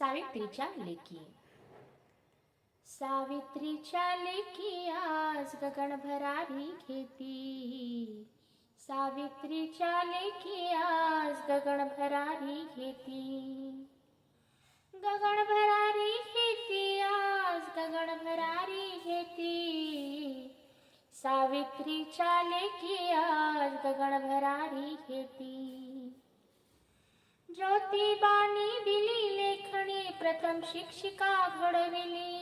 सावित्रीच्या लेकी. सावित्रीच्या लेकी आज गगन भरारी घेती. सावित्रीच्या लेकी आज गगन भरारी घेती. गगन भरारी घेती आज गगन भरारी घेती. सावित्रीच्या लेकी आज गगन भरारी घेती. ज्योतिबानी दिली लेखणी प्रथम शिक्षिका घडविली.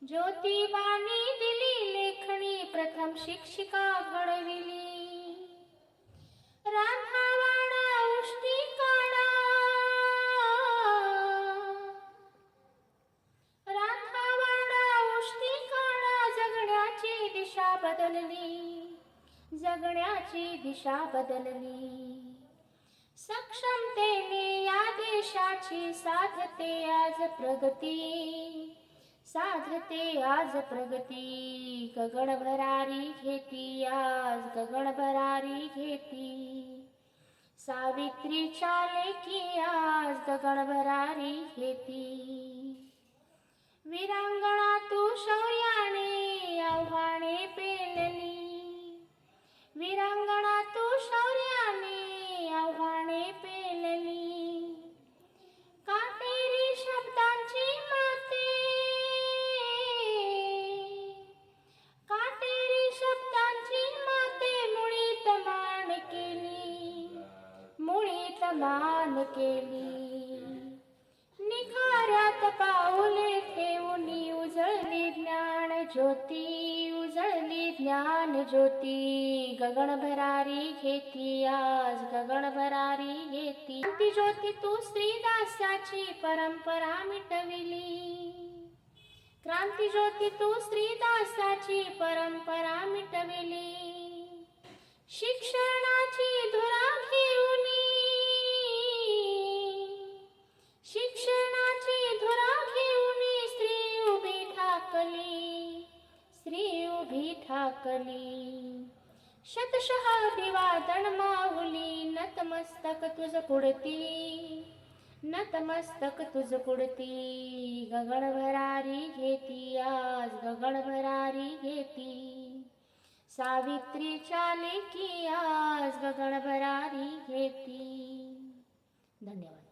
ज्योतिबानी दिली लेखणी प्रथम शिक्षिका घडविली. राधावाडा उष्टी काढा. राधावाडा उष्टी काढा. जगण्याची दिशा बदलली. जगण्याची दिशा बदलली. सक्षमतेने या देशाची साधते आज प्रगती. साधते आज प्रगती. गगन भरारी घेती आज गगन भरारी घेती. सावित्रीच्या लेकी आज गगन भरारी घेती. वीरांगणा तू शौर्याने आव्हाने पेलली. वीरांगणा तू शौर्याने आव्हाने पेलली. काटेरी शब्दांची माते. काटेरी शब्दांची माते मुळीत मान केली. मुळीत मान केली. निखाऱ्यात पाऊले ठेवून उजळली ज्ञान ज्योती. उजळली ज्ञान ज्योती. गगन भरारी घेती आज गगन भरारी घेती. क्रांती ज्योती तू श्रीदासाची परंपरा मिटविली. क्रांती ज्योती तू श्रीदासाची परंपरा मिटविली. शिक्षणाची धुरा घेऊनी. शिक्षणाची धुरा घेऊनी स्त्री उभी ठाकली. स्त्री उभी ठाकली. शतशः अभिवादन माऊली. नतमस्तक तुझ पुढती. नतमस्तक तुझ पुढती. गगन भरारी घेती आज गगन भरारी घेती. सावित्रीच्या लेकी आज गगन भरारी घेती. धन्यवाद.